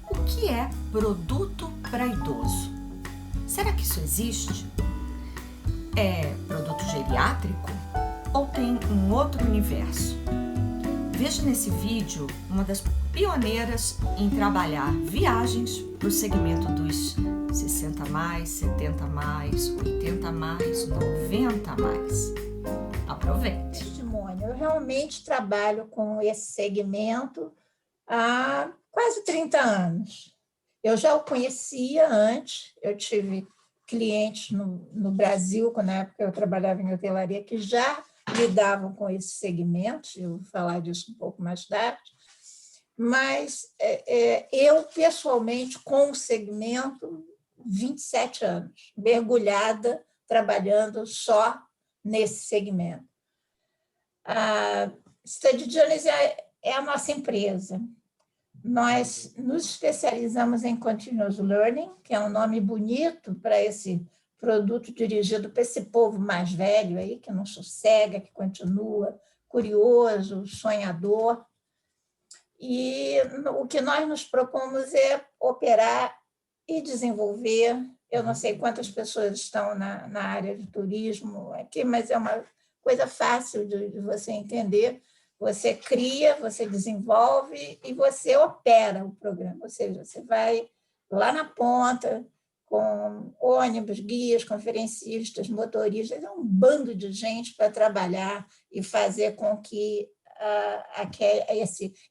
O que é produto para idoso? Será que isso existe? É produto geriátrico ou tem um outro universo? Veja nesse vídeo uma das pioneiras em trabalhar viagens para o segmento dos 60 mais, 70 mais, 80 mais, 90 mais. Aproveite! Testemunho. Eu realmente trabalho com esse segmento há quase 30 anos. Eu já o conhecia antes, eu tive clientes no Brasil, na época eu trabalhava em hotelaria, que já lidavam com esse segmento, eu vou falar disso um pouco mais tarde, mas eu, pessoalmente, com o segmento, 27 anos, mergulhada, trabalhando só nesse segmento. A Study Journeys é a nossa empresa. Nós nos especializamos em Continuous Learning, que é um nome bonito para esse produto dirigido para esse povo mais velho aí, que não sossega, que continua curioso, sonhador. E o que nós nos propomos é operar e desenvolver. Eu não sei quantas pessoas estão na área de turismo aqui, mas é uma coisa fácil de você entender. Você cria, você desenvolve e você opera o programa. Ou seja, você vai lá na ponta com ônibus, guias, conferencistas, motoristas, é um bando de gente para trabalhar e fazer com que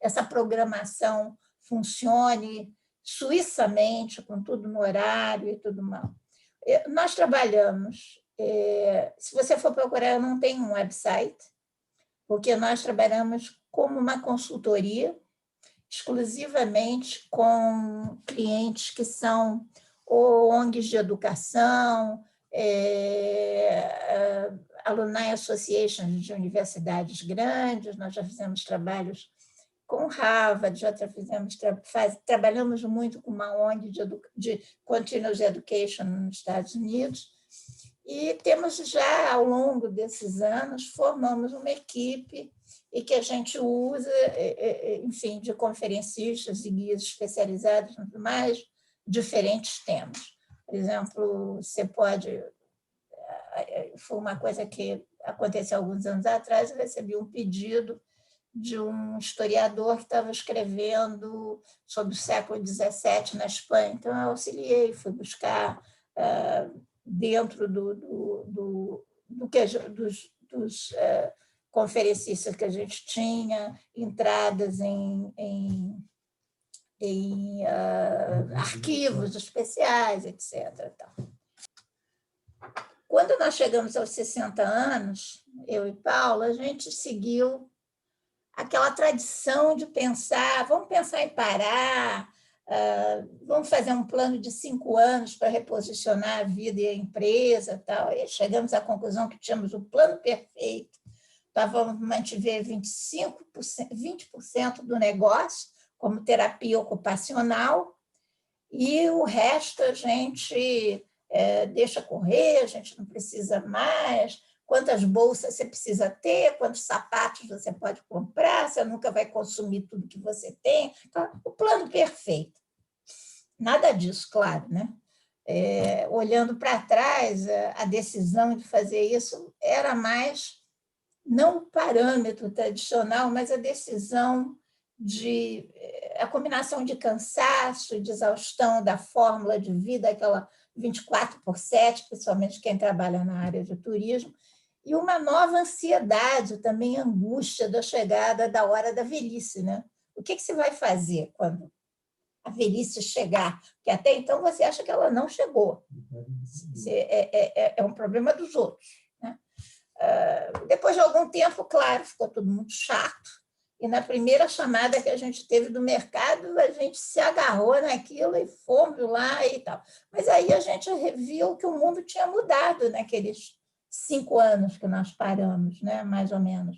essa programação funcione suíçamente, com tudo no horário e tudo mal. Nós trabalhamos, se você for procurar, eu não tenho um website, porque nós trabalhamos como uma consultoria, exclusivamente com clientes que são ONGs de educação, Alumni Associations de universidades grandes, nós já fizemos trabalhos com Harvard, trabalhamos muito com uma ONG de Continuous Education nos Estados Unidos, e temos já, ao longo desses anos, formamos uma equipe e que a gente usa, enfim, de conferencistas e guias especializados nos mais diferentes temas. Por exemplo, você pode... Foi uma coisa que aconteceu alguns anos atrás, eu recebi um pedido de um historiador que estava escrevendo sobre o século XVII na Espanha. Então, eu auxiliei, fui buscar dentro dos conferencistas que a gente tinha, entradas em arquivos especiais, etc. Quando nós chegamos aos 60 anos, eu e Paula, a gente seguiu aquela tradição de pensar, vamos pensar em parar, vamos fazer um plano de 5 anos para reposicionar a vida e a empresa. Tal. E chegamos à conclusão que tínhamos o plano perfeito, vamos manter 20% do negócio como terapia ocupacional e o resto a gente deixa correr, a gente não precisa mais, quantas bolsas você precisa ter, quantos sapatos você pode comprar, você nunca vai consumir tudo que você tem. Então, o plano perfeito. Nada disso, claro, né? Olhando para trás, a decisão de fazer isso era mais, não o parâmetro tradicional, mas a decisão a combinação de cansaço, de exaustão da fórmula de vida, aquela 24/7, principalmente quem trabalha na área de turismo, e uma nova ansiedade, também angústia da chegada da hora da velhice, né? O que você vai fazer quando a velhice chegar? Porque até então você acha que ela não chegou. É um problema dos outros, né? Depois de algum tempo, claro, ficou tudo muito chato, e na primeira chamada que a gente teve do mercado, a gente se agarrou naquilo e fomos lá e tal. Mas aí a gente viu que o mundo tinha mudado naqueles 5 anos que nós paramos, né? Mais ou menos.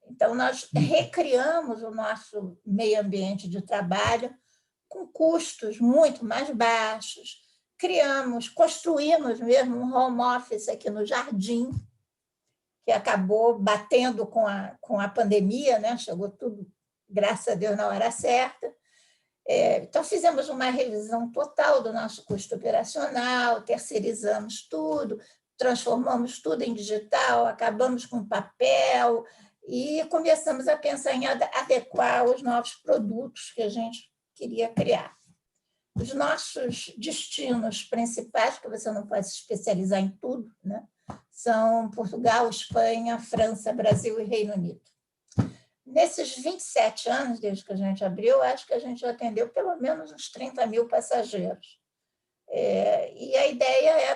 Então, nós recriamos o nosso meio ambiente de trabalho com custos muito mais baixos, construímos mesmo um home office aqui no Jardim, que acabou batendo com a pandemia, né? Chegou tudo, graças a Deus, na hora certa. Então, fizemos uma revisão total do nosso custo operacional, terceirizamos tudo, transformamos tudo em digital, acabamos com papel e começamos a pensar em adequar os novos produtos que a gente queria criar. Os nossos destinos principais, porque você não pode se especializar em tudo, né? São Portugal, Espanha, França, Brasil e Reino Unido. Nesses 27 anos, desde que a gente abriu, acho que a gente já atendeu pelo menos uns 30 mil passageiros. E a ideia é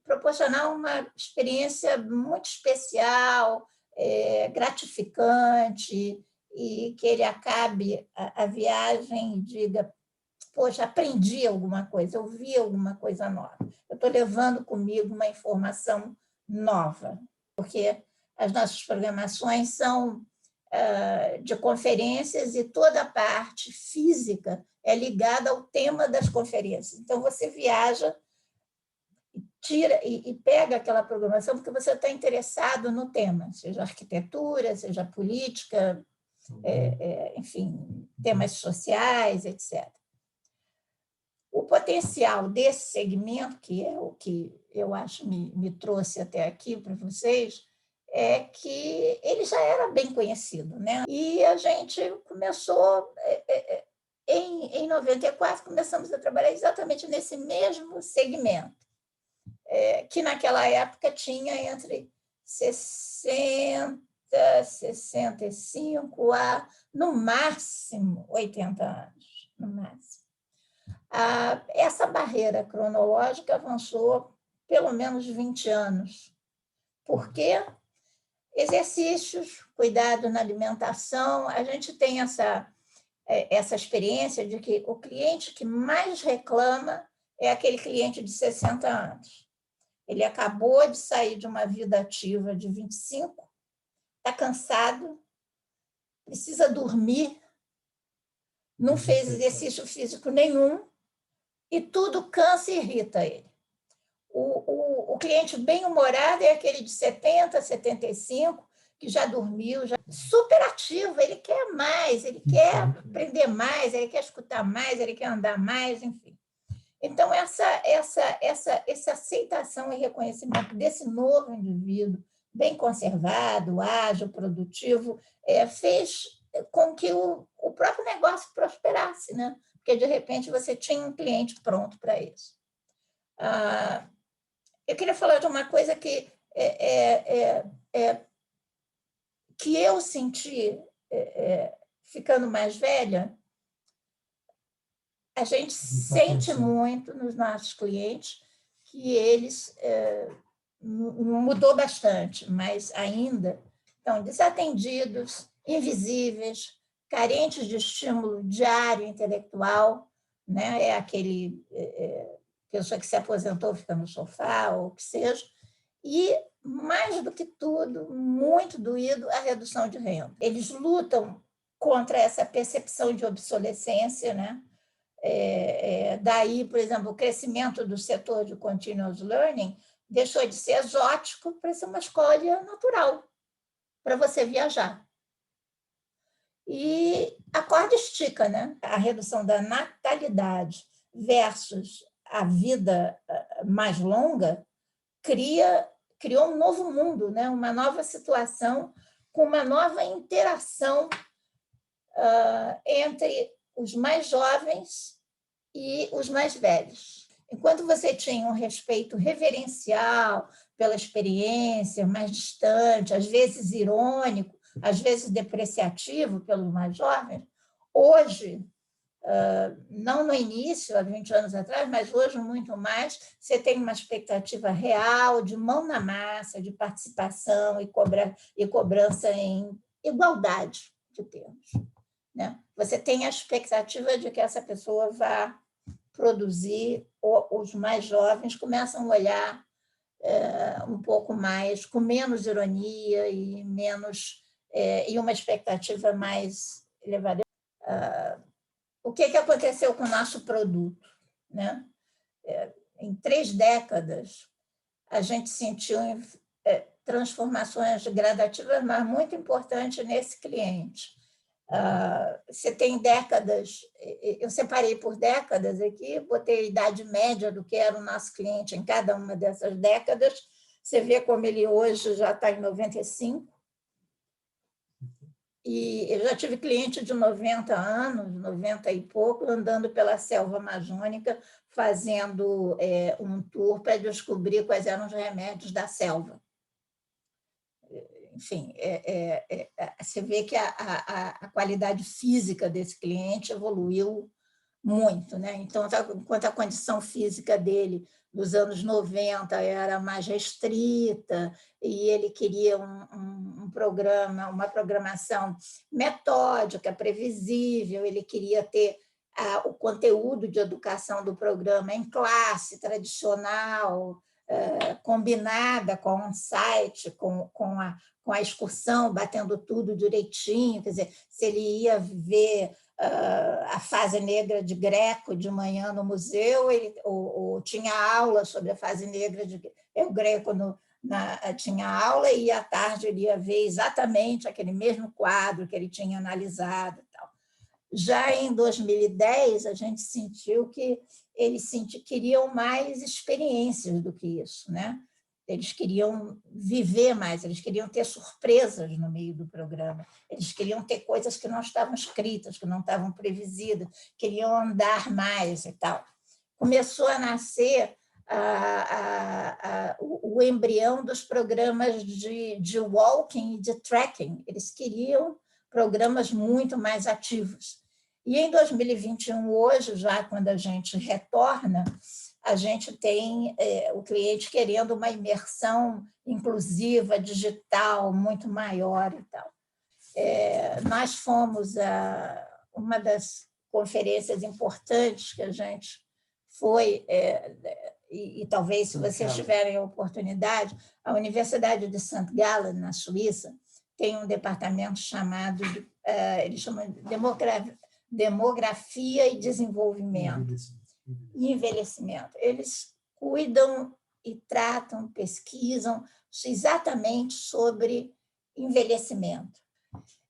proporcionar uma experiência muito especial, gratificante, e que ele acabe a viagem e diga: poxa, aprendi alguma coisa, eu vi alguma coisa nova. Eu estou levando comigo uma informação nova, porque as nossas programações são de conferências e toda a parte física é ligada ao tema das conferências. Então, você viaja, tira e pega aquela programação porque você está interessado no tema, seja arquitetura, seja política, enfim, temas sociais, etc. O potencial desse segmento, que é o que eu acho me trouxe até aqui para vocês, é que ele já era bem conhecido, né? E a gente começou, em 94, começamos a trabalhar exatamente nesse mesmo segmento, que naquela época tinha entre 60, 65 a, no máximo, 80 anos, no máximo. Essa barreira cronológica avançou pelo menos 20 anos. Por quê? Exercícios, cuidado na alimentação. A gente tem essa experiência de que o cliente que mais reclama é aquele cliente de 60 anos. Ele acabou de sair de uma vida ativa de 25, está cansado, precisa dormir, não fez exercício físico nenhum, e tudo cansa e irrita ele. O cliente bem-humorado é aquele de 70, 75, que já dormiu, já super ativo, ele quer mais, ele quer aprender mais, ele quer escutar mais, ele quer andar mais, enfim. Então, essa aceitação e reconhecimento desse novo indivíduo, bem conservado, ágil, produtivo, fez com que o próprio negócio prosperasse, né? Porque, de repente, você tinha um cliente pronto para isso. Eu queria falar de uma coisa que eu senti ficando mais velha. A gente sente muito nos nossos clientes que eles mudou bastante, mas ainda estão desatendidos, invisíveis, carentes de estímulo diário intelectual, né? É aquele pessoa que se aposentou, fica no sofá, ou o que seja, e, mais do que tudo, muito doído, a redução de renda. Eles lutam contra essa percepção de obsolescência, né? Daí, por exemplo, o crescimento do setor de continuous learning deixou de ser exótico para ser uma escolha natural para você viajar. E a corda estica, né? A redução da natalidade versus a vida mais longa criou um novo mundo, né? Uma nova situação, com uma nova interação entre os mais jovens e os mais velhos. Enquanto você tinha um respeito reverencial pela experiência, mais distante, às vezes irônico, às vezes depreciativo pelos mais jovens, hoje, não no início, há 20 anos atrás, mas hoje muito mais, você tem uma expectativa real de mão na massa, de participação e cobrança em igualdade de termos, né? Você tem a expectativa de que essa pessoa vá produzir, os mais jovens começam a olhar um pouco mais, com menos ironia e e uma expectativa mais elevada. O que aconteceu com o nosso produto, né? Em 3 décadas, a gente sentiu transformações gradativas, mas muito importante nesse cliente. Você tem décadas, eu separei por décadas aqui, botei a idade média do que era o nosso cliente em cada uma dessas décadas. Você vê como ele hoje já está em 95. E eu já tive cliente de 90 anos, 90 e pouco, andando pela selva amazônica, fazendo um tour para descobrir quais eram os remédios da selva. Enfim, você vê que a qualidade física desse cliente evoluiu muito, né? Então, enquanto a condição física dele nos anos 90 era mais restrita e ele queria um programa, uma programação metódica, previsível, ele queria ter o conteúdo de educação do programa em classe tradicional, combinada com um site, com a excursão, batendo tudo direitinho, quer dizer, se ele ia ver a fase negra de Greco de manhã no museu, ou tinha aula sobre a fase negra de o Greco tinha aula e à tarde ele ia ver exatamente aquele mesmo quadro que ele tinha analisado. E tal. Já em 2010, a gente sentiu que eles queriam mais experiências do que isso, né? Eles queriam viver mais, eles queriam ter surpresas no meio do programa, eles queriam ter coisas que não estavam escritas, que não estavam previsíveis, queriam andar mais e tal. Começou a nascer o embrião dos programas de walking e de trekking. Eles queriam programas muito mais ativos. E em 2021, hoje, já quando a gente retorna, a gente tem o cliente querendo uma imersão inclusiva, digital, muito maior e tal. Nós fomos a uma das conferências importantes que a gente foi, e talvez, se vocês tiverem a oportunidade, a Universidade de St. Gallen, na Suíça, tem um departamento chamado, eles chamam de Demografia e Desenvolvimento. Envelhecimento. Eles cuidam e tratam, pesquisam exatamente sobre envelhecimento.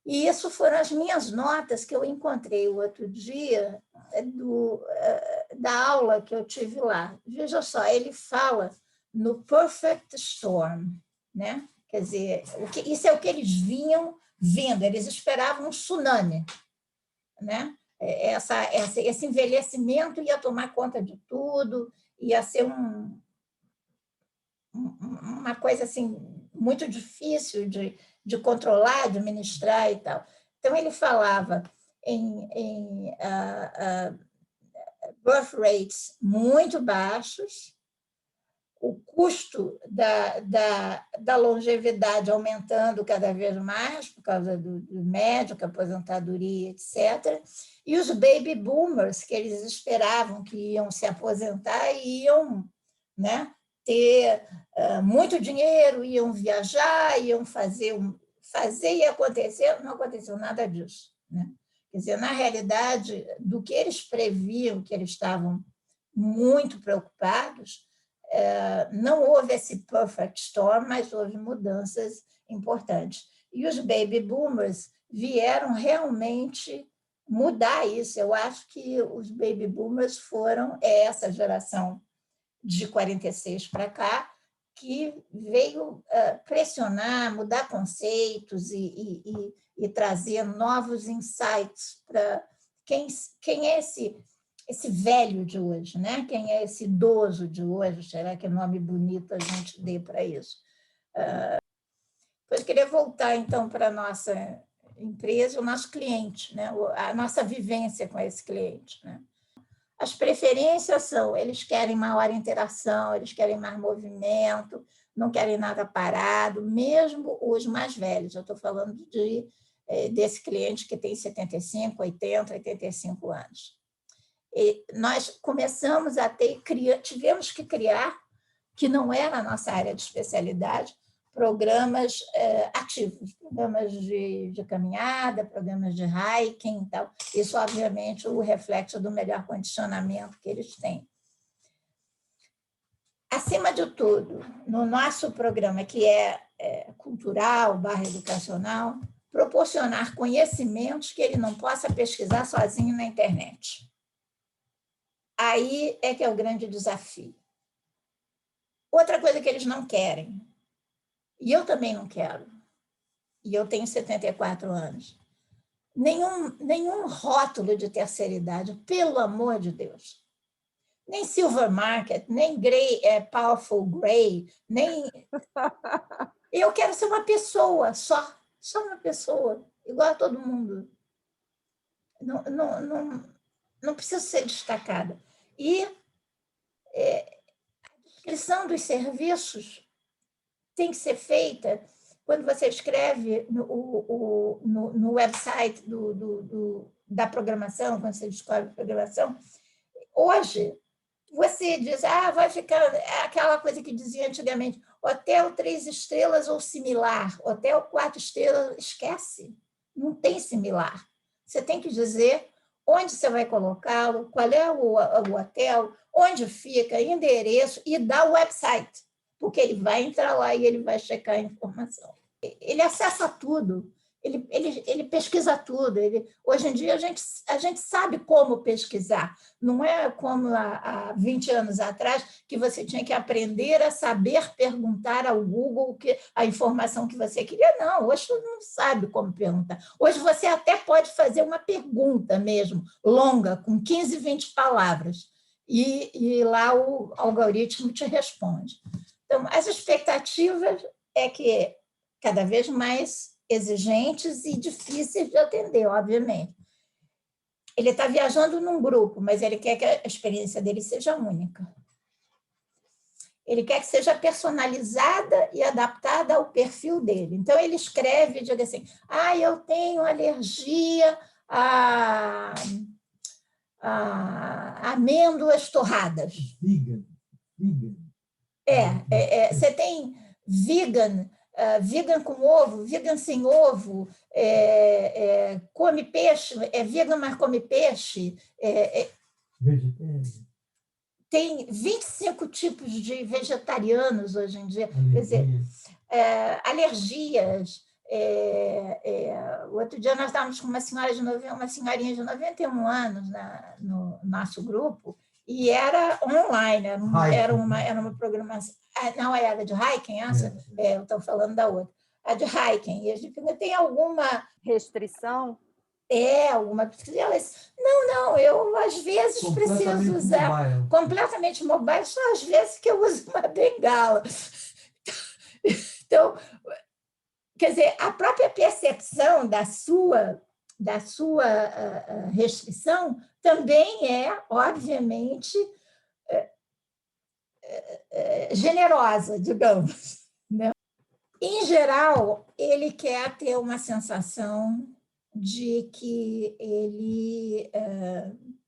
E isso foram as minhas notas que eu encontrei o outro dia da aula que eu tive lá. Veja só, ele fala no perfect storm, né? Quer dizer, isso é o que eles vinham vendo, eles esperavam um tsunami, né? Esse envelhecimento ia tomar conta de tudo, ia ser uma coisa assim, muito difícil de controlar, de administrar e tal. Então, ele falava em birth rates muito baixos, o custo da longevidade aumentando cada vez mais, por causa do médico, aposentadoria, etc. E os baby boomers, que eles esperavam que iam se aposentar e iam, né, ter muito dinheiro, iam viajar, iam fazer e acontecer, não aconteceu nada disso, né? Quer dizer, na realidade, do que eles previam, que eles estavam muito preocupados, não houve esse perfect storm, mas houve mudanças importantes. E os baby boomers vieram realmente mudar isso. Eu acho que os baby boomers foram essa geração de 46 para cá, que veio pressionar, mudar conceitos e trazer novos insights para quem é esse velho de hoje, né? Quem é esse idoso de hoje? Será que nome bonito a gente dê para isso? Eu queria voltar, então, para a nossa empresa, o nosso cliente, né? A nossa vivência com esse cliente, né? As preferências são, eles querem maior interação, eles querem mais movimento, não querem nada parado, mesmo os mais velhos. Eu estou falando desse cliente que tem 75, 80, 85 anos. E nós começamos tivemos que criar, que não era a nossa área de especialidade, programas ativos, programas de caminhada, programas de hiking e tal. Isso, obviamente, o reflexo do melhor condicionamento que eles têm. Acima de tudo, no nosso programa, que é cultural, educacional, proporcionar conhecimentos que ele não possa pesquisar sozinho na internet. Aí é que é o grande desafio. Outra coisa que eles não querem, e eu também não quero, e eu tenho 74 anos, nenhum rótulo de terceira idade, pelo amor de Deus. Nem Silver Market, nem Powerful Grey, nem... Eu quero ser uma pessoa só uma pessoa, igual a todo mundo. Não preciso ser destacada. E a descrição dos serviços tem que ser feita quando você escreve no website da programação, quando você descobre a programação. Hoje, você diz, vai ficar aquela coisa que dizia antigamente, hotel 3 estrelas ou similar, hotel 4 estrelas, esquece, não tem similar. Você tem que dizer onde você vai colocá-lo, qual é o hotel, onde fica, endereço e dar o website, porque ele vai entrar lá e ele vai checar a informação. Ele acessa tudo. Ele pesquisa tudo. Hoje em dia, a gente sabe como pesquisar. Não é como há 20 anos atrás, que você tinha que aprender a saber perguntar ao Google a informação que você queria. Não, hoje todo mundo sabe como perguntar. Hoje você até pode fazer uma pergunta mesmo, longa, com 15, 20 palavras, e lá o algoritmo te responde. Então, as expectativas é que cada vez mais exigentes e difíceis de atender, obviamente. Ele está viajando num grupo, mas ele quer que a experiência dele seja única. Ele quer que seja personalizada e adaptada ao perfil dele. Então, ele escreve, diga assim, eu tenho alergia a amêndoas torradas. Vegan. Você tem vegan, vegan com ovo, vegan sem ovo, come peixe, vegan, mas come peixe. Vegetariano. Tem 25 tipos de vegetarianos hoje em dia. Quer dizer, alergias. O outro dia nós estávamos com uma senhorinha de 91 anos no nosso grupo, e era online, era uma programação. Não era de hiking, essa? Eu estou falando da outra. A de hiking. E a gente pergunta, tem alguma restrição? Alguma. Não, eu às vezes preciso usar completamente mobile, só às vezes que eu uso uma bengala. Então, quer dizer, a própria percepção da sua restrição também é, obviamente, generosa, digamos. Né? Em geral, ele quer ter uma sensação de que ele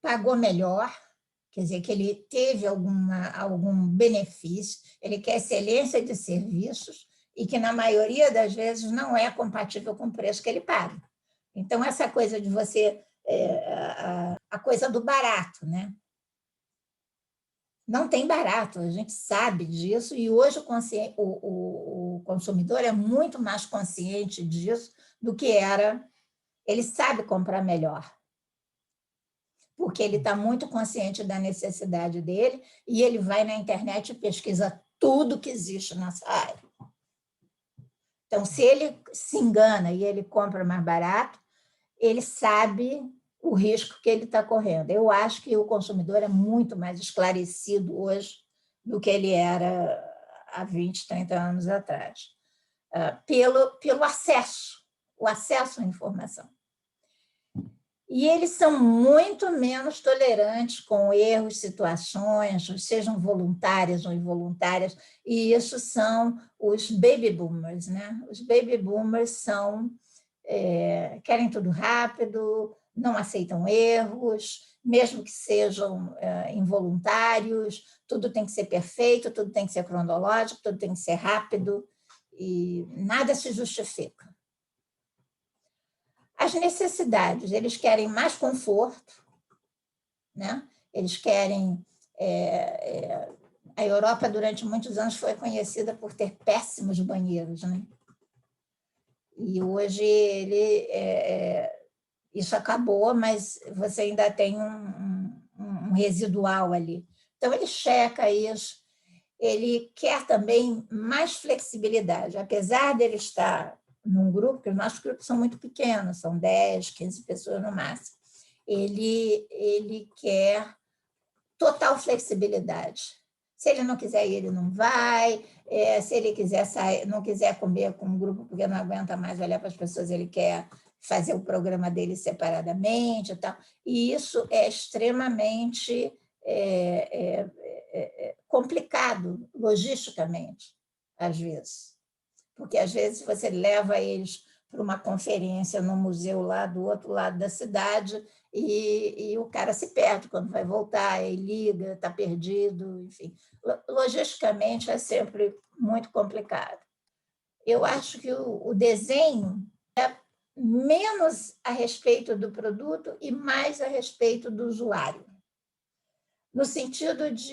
pagou melhor, quer dizer, que ele teve algum benefício, ele quer excelência de serviços e que, na maioria das vezes, não é compatível com o preço que ele paga. Então, essa coisa de você... a coisa do barato, né? Não tem barato, a gente sabe disso, e hoje o consumidor é muito mais consciente disso do que era. Ele sabe comprar melhor, porque ele está muito consciente da necessidade dele, e ele vai na internet e pesquisa tudo que existe nessa área. Então, se ele se engana e ele compra mais barato, ele sabe o risco que ele está correndo. Eu acho que o consumidor é muito mais esclarecido hoje do que ele era há 20, 30 anos atrás, pelo acesso, o acesso à informação. E eles são muito menos tolerantes com erros, situações, sejam voluntárias ou involuntárias, e isso são os baby boomers, né? Os baby boomers querem tudo rápido, não aceitam erros, mesmo que sejam involuntários, tudo tem que ser perfeito, tudo tem que ser cronológico, tudo tem que ser rápido, e nada se justifica. As necessidades, eles querem mais conforto, né? Eles querem... a Europa, durante muitos anos, foi conhecida por ter péssimos banheiros, né? E hoje isso acabou, mas você ainda tem um residual ali. Então, ele checa isso, ele quer também mais flexibilidade, apesar dele estar num grupo, porque os nossos grupos são muito pequenos, são 10, 15 pessoas no máximo, ele quer total flexibilidade. Se ele não quiser ir, ele não vai. Se ele quiser sair, não quiser comer com um grupo porque não aguenta mais olhar para as pessoas, ele quer fazer o programa dele separadamente e tal. E isso é extremamente complicado logisticamente, às vezes. Porque, às vezes, você leva eles para uma conferência no museu lá do outro lado da cidade e o cara se perde quando vai voltar, e liga, está perdido, enfim. Logisticamente é sempre muito complicado. Eu acho que o desenho é menos a respeito do produto e mais a respeito do usuário. No sentido de...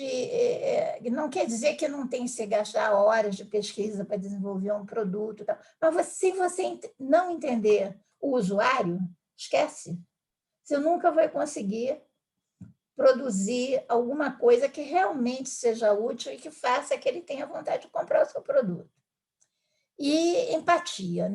Não quer dizer que não tem que se gastar horas de pesquisa para desenvolver um produto, mas se você não entender o usuário, esquece. Você nunca vai conseguir produzir alguma coisa que realmente seja útil e que faça que ele tenha vontade de comprar o seu produto. E empatia.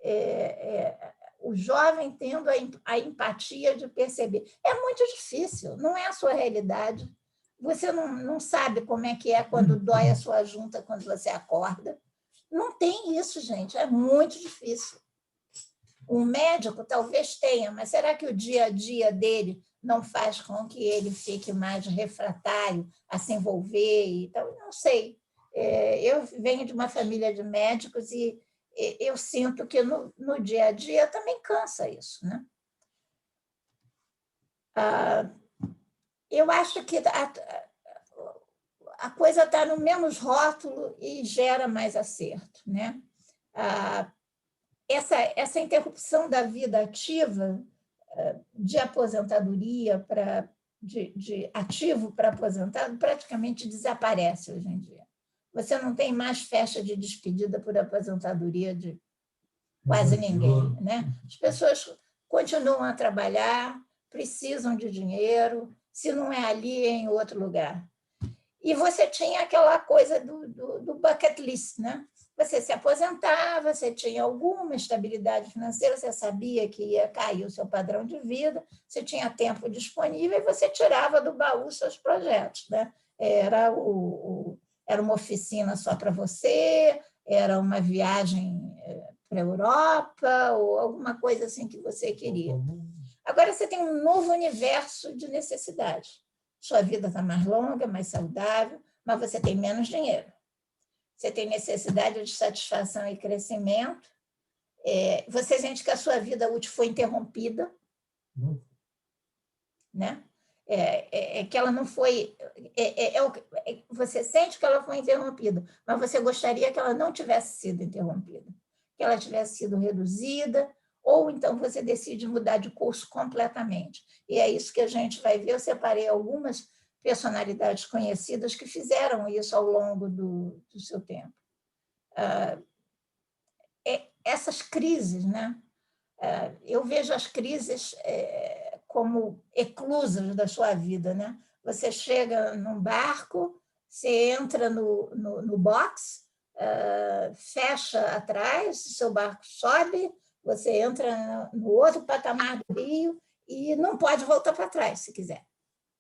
O jovem tendo a empatia de perceber. É muito difícil, não é a sua realidade. Você não sabe como é que é quando dói a sua junta, quando você acorda. Não tem isso, gente, é muito difícil. Um médico talvez tenha, mas será que o dia a dia dele não faz com que ele fique mais refratário a se envolver? Então, não sei. Eu venho de uma família de médicos e eu sinto que no dia a dia também cansa isso, né? Eu acho que a coisa está no menos rótulo e gera mais acerto, né? Essa interrupção da vida ativa, de aposentadoria de ativo para aposentado, praticamente desaparece hoje em dia. Você não tem mais festa de despedida por aposentadoria de quase ninguém, né? As pessoas continuam a trabalhar, precisam de dinheiro, se não é ali, é em outro lugar. E você tinha aquela coisa do bucket list, né? Você se aposentava, você tinha alguma estabilidade financeira, você sabia que ia cair o seu padrão de vida, você tinha tempo disponível e você tirava do baú seus projetos, né? Era uma oficina só para você, era uma viagem para a Europa ou alguma coisa assim que você queria. Agora você tem um novo universo de necessidade. Sua vida está mais longa, mais saudável, mas você tem menos dinheiro. Você tem necessidade de satisfação e crescimento. Você sente que a sua vida útil foi interrompida, né? Que ela não foi... você sente que ela foi interrompida, mas você gostaria que ela não tivesse sido interrompida, que ela tivesse sido reduzida, ou então você decide mudar de curso completamente. E é isso que a gente vai ver. Eu separei algumas personalidades conhecidas que fizeram isso ao longo do seu tempo. Essas crises, né? Eu vejo as crises como eclusas da sua vida, né? Você chega num barco, você entra no box, fecha atrás, seu barco sobe, você entra no outro patamar do rio e não pode voltar para trás, se quiser.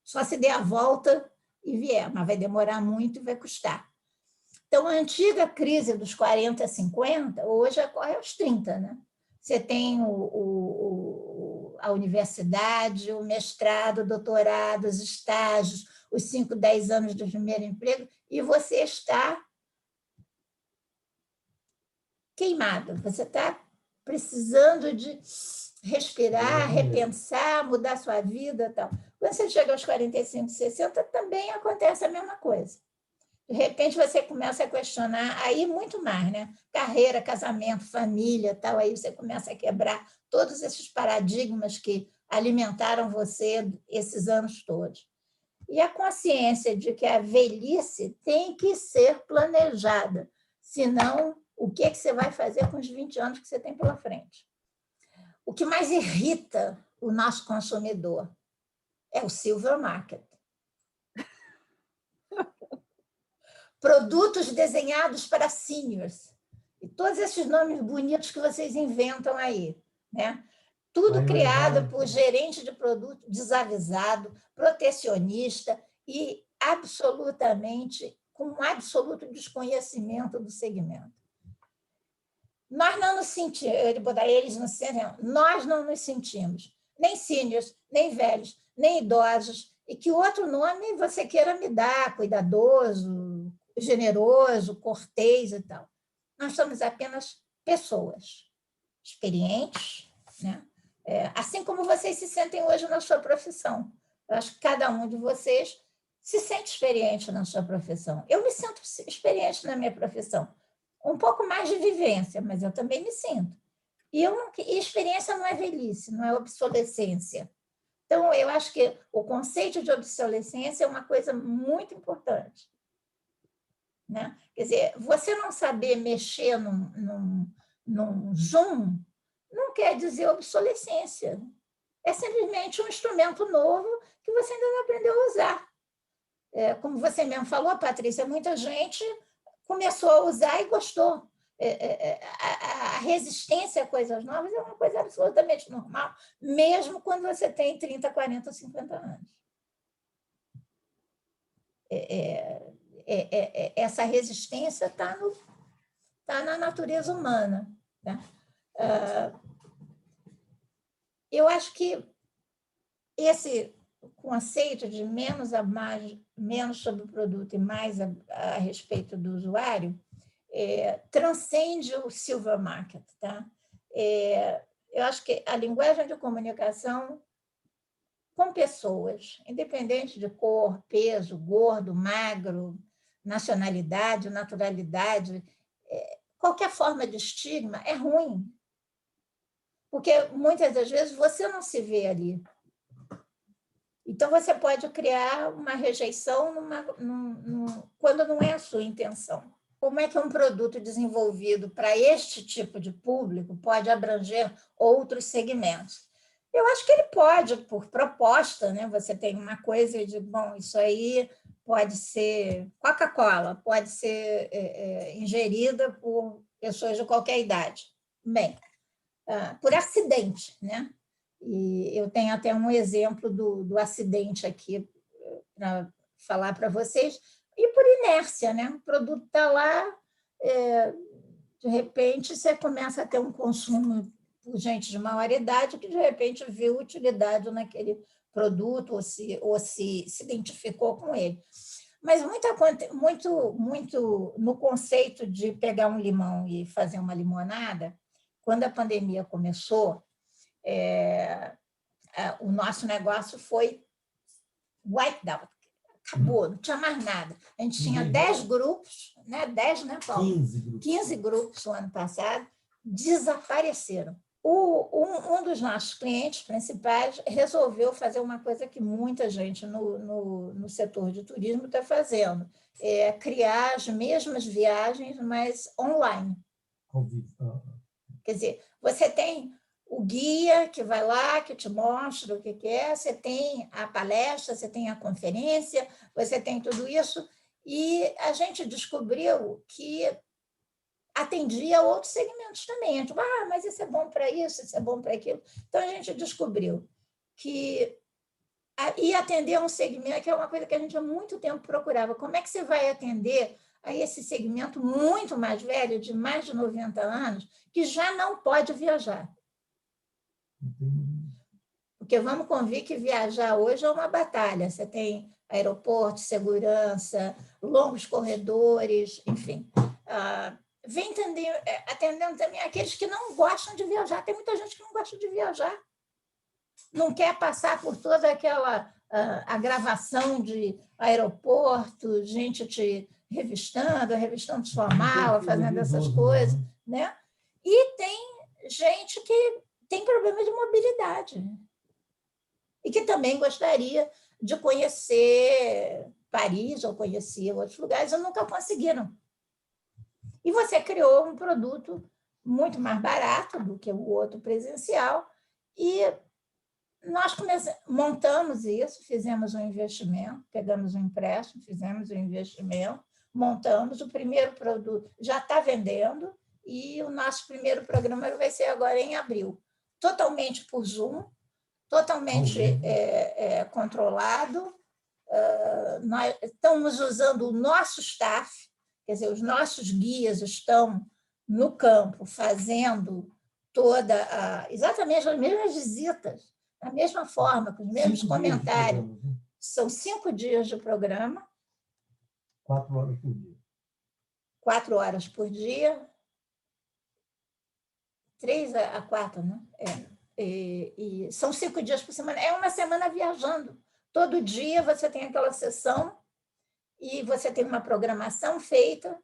Só se der a volta e vier, mas vai demorar muito e vai custar. Então, a antiga crise dos 40, 50, hoje ocorre aos 30, né? Você tem a universidade, o mestrado, o doutorado, os estágios, os 5, 10 anos do primeiro emprego, e você está queimado, você está precisando de respirar, repensar, mudar sua vida e tal. Quando você chega aos 45, 60, também acontece a mesma coisa. De repente, você começa a questionar, aí muito mais, né? Carreira, casamento, família, tal, aí você começa a quebrar todos esses paradigmas que alimentaram você esses anos todos. E a consciência de que a velhice tem que ser planejada, senão o que você vai fazer com os 20 anos que você tem pela frente. O que mais irrita o nosso consumidor é o silver market. Produtos desenhados para seniors. E todos esses nomes bonitos que vocês inventam aí, né? Tudo criado por gerente de produto desavisado, protecionista e com um absoluto desconhecimento do segmento. Nós não nos sentimos, eles não sentem, nós não nos sentimos nem seniors, nem velhos, nem idosos, e que outro nome você queira me dar, cuidadoso, generoso, cortês e tal. Nós somos apenas pessoas experientes, né? Assim como vocês se sentem hoje na sua profissão. Eu acho que cada um de vocês se sente experiente na sua profissão. Eu me sinto experiente na minha profissão. Um pouco mais de vivência, mas eu também me sinto. E experiência não é velhice, não é obsolescência. Então, eu acho que o conceito de obsolescência é uma coisa muito importante, né? Quer dizer, você não saber mexer num Zoom não quer dizer obsolescência. É simplesmente um instrumento novo que você ainda não aprendeu a usar. Como você mesmo falou, Patrícia, muita gente começou a usar e gostou. A resistência a coisas novas é uma coisa absolutamente normal, mesmo quando você tem 30, 40, 50 anos. Essa resistência está na natureza humana, né? Eu acho que esse conceito de menos sobre o produto e mais a respeito do usuário transcende o silver market, tá? Eu acho que a linguagem de comunicação com pessoas, independente de cor, peso, gordo, magro, nacionalidade, naturalidade, qualquer forma de estigma é ruim, porque muitas das vezes você não se vê ali. Então, você pode criar uma rejeição quando não é a sua intenção. Como é que um produto desenvolvido para este tipo de público pode abranger outros segmentos? Eu acho que ele pode, por proposta, né? Você tem uma coisa de, bom, isso aí pode ser Coca-Cola, pode ser ingerida por pessoas de qualquer idade. Bem, por acidente, né? E eu tenho até um exemplo do acidente aqui para falar para vocês, e por inércia, né? O produto está lá, de repente você começa a ter um consumo por gente de maior idade que, de repente, viu utilidade naquele produto ou se identificou com ele. Mas muito no conceito de pegar um limão e fazer uma limonada, quando a pandemia começou, o nosso negócio foi wiped out. Acabou, não tinha mais nada. A gente tinha 10 grupos, né? 10, né, Paulo? 15 grupos no ano passado, desapareceram. Um dos nossos clientes principais resolveu fazer uma coisa que muita gente no setor de turismo está fazendo, criar as mesmas viagens, mas online. Quer dizer, você tem o guia que vai lá, que te mostra o que é, você tem a palestra, você tem a conferência, você tem tudo isso, e a gente descobriu que atendia outros segmentos também. Tipo, mas isso é bom para isso é bom para aquilo. Então, a gente descobriu que ia atender um segmento, que é uma coisa que a gente há muito tempo procurava. Como é que você vai atender a esse segmento muito mais velho, de mais de 90 anos, que já não pode viajar? Porque vamos convir que viajar hoje é uma batalha. Você tem aeroporto, segurança, longos corredores, enfim. Vem atendendo também aqueles que não gostam de viajar. Tem muita gente que não gosta de viajar. Não quer passar por toda aquela a gravação de aeroporto, gente te revistando sua mala, fazendo essas coisas, né? E tem gente que tem problema de mobilidade e que também gostaria de conhecer Paris ou conhecer outros lugares e nunca conseguiram. E você criou um produto muito mais barato do que o outro presencial, e nós montamos isso, fizemos um investimento, pegamos um empréstimo, fizemos um investimento, montamos o primeiro produto, já está vendendo, e o nosso primeiro programa vai ser agora em abril, totalmente por Zoom, totalmente controlado. Nós estamos usando o nosso staff, quer dizer, os nossos guias estão no campo fazendo exatamente as mesmas visitas, da mesma forma, com os mesmos comentários. São 5 dias de programa. 4 horas por dia. 4 horas por dia. 3 a 4, né? E são 5 dias por semana. É uma semana viajando. Todo dia você tem aquela sessão e você tem uma programação feita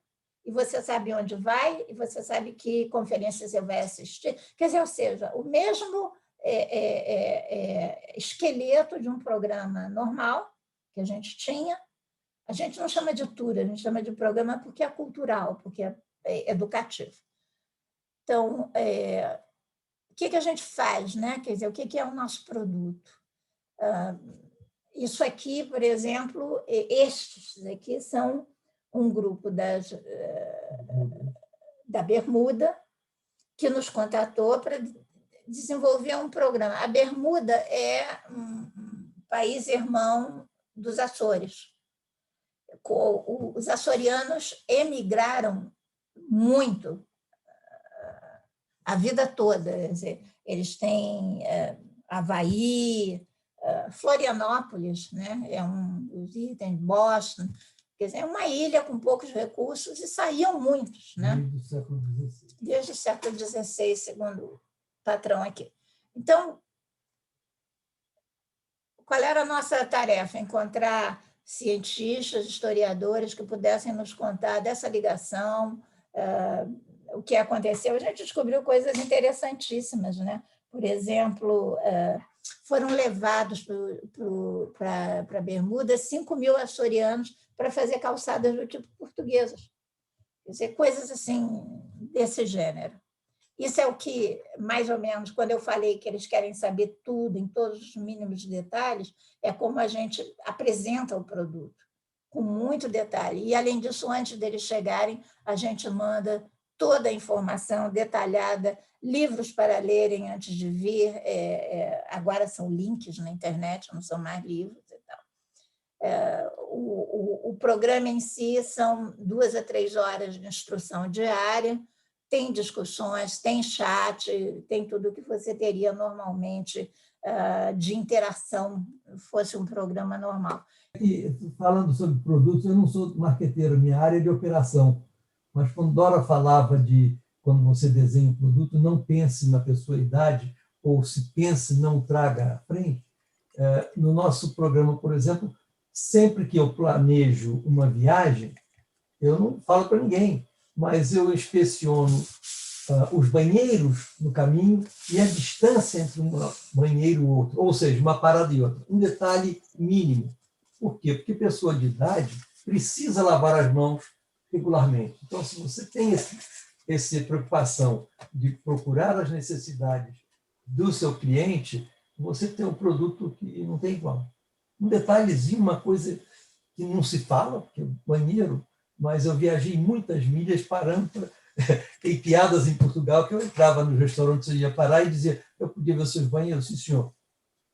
e você sabe onde vai e você sabe que conferências você vai assistir. Quer dizer, ou seja, o mesmo esqueleto de um programa normal que a gente tinha. A gente não chama de tour, a gente chama de programa porque é cultural, porque é educativo. Então, o que a gente faz, né? Quer dizer, o que é o nosso produto? Isso aqui, por exemplo, estes aqui são um grupo da Bermuda que nos contatou para desenvolver um programa. A Bermuda é um país irmão dos Açores. Os açorianos emigraram muito a vida toda. Quer dizer, eles têm Havaí, Florianópolis, né? Tem Boston, quer dizer, é uma ilha com poucos recursos e saíam muitos, né? Desde o século XVI. Desde o século XVI, segundo o patrão aqui. Então, qual era a nossa tarefa? Encontrar cientistas, historiadores que pudessem nos contar dessa ligação, o que aconteceu. A gente descobriu coisas interessantíssimas, né? Por exemplo, foram levados para Bermuda 5.000 açorianos para fazer calçadas do tipo portuguesas. Quer dizer, coisas assim, desse gênero. Isso é o que, mais ou menos, quando eu falei que eles querem saber tudo, em todos os mínimos detalhes, é como a gente apresenta o produto, com muito detalhe. E, além disso, antes deles chegarem, a gente manda toda a informação detalhada, livros para lerem antes de vir, agora são links na internet, não são mais livros e tal. O programa em si são 2 a 3 horas de instrução diária, tem discussões, tem chat, tem tudo o que você teria normalmente de interação, fosse um programa normal. E, falando sobre produtos, eu não sou marqueteiro, minha área é de operação, mas quando Dora falava de quando você desenha um produto, não pense na pessoa idade, ou se pense, não traga à frente. No nosso programa, por exemplo, sempre que eu planejo uma viagem, eu não falo para ninguém, mas eu inspeciono os banheiros no caminho e a distância entre um banheiro e outro, ou seja, uma parada e outra. Um detalhe mínimo. Por quê? Porque pessoa de idade precisa lavar as mãos regularmente. Então, se você tem essa preocupação de procurar as necessidades do seu cliente, você tem um produto que não tem igual. Um detalhezinho, uma coisa que não se fala, porque é banheiro, mas eu viajei muitas milhas parando. Tem piadas em Portugal que eu entrava nos restaurantes, eu ia parar e dizia, eu podia ver os seus banheiros? Sim, senhor,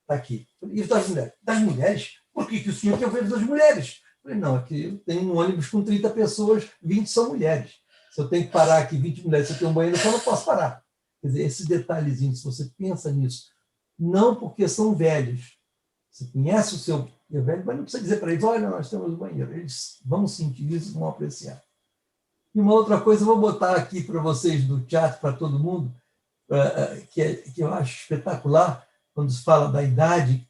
está aqui. E das mulheres? Das mulheres? Por que o senhor quer ver das mulheres? Eu falei, não, aqui eu tenho um ônibus com 30 pessoas, 20 são mulheres. Se eu tenho que parar aqui 20 mulheres, se eu tenho um banheiro, eu não posso parar. Quer dizer, esse detalhezinho, se você pensa nisso, não porque são velhos, você conhece o seu velho, mas não precisa dizer para eles, olha, nós temos um banheiro. Eles vão sentir isso, vão apreciar. E uma outra coisa, eu vou botar aqui para vocês do chat, para todo mundo, que eu acho espetacular, quando se fala da idade,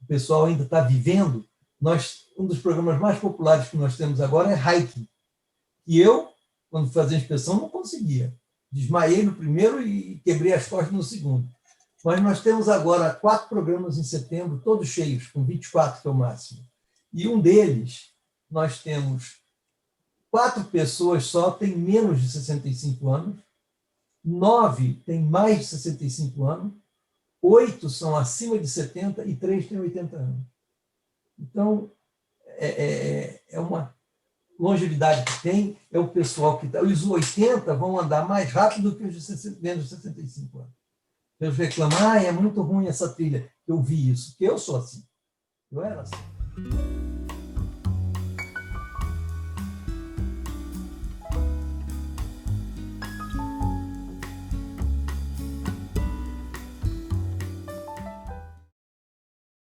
o pessoal ainda está vivendo. Um dos programas mais populares que nós temos agora é hiking. E eu, quando fazia inspeção, não conseguia. Desmaiei no primeiro e quebrei as costas no segundo. Mas nós temos agora 4 programas em setembro, todos cheios, com 24, que é o máximo. E um deles, nós temos 4 pessoas só têm menos de 65 anos, 9 têm mais de 65 anos, 8 são acima de 70 e 3 têm 80 anos. Então, é uma longevidade que tem, é o pessoal que está... Os 80 vão andar mais rápido que os de menos de 65 anos. Eles reclamam, é muito ruim essa trilha. Eu vi isso, porque eu sou assim. Eu era assim.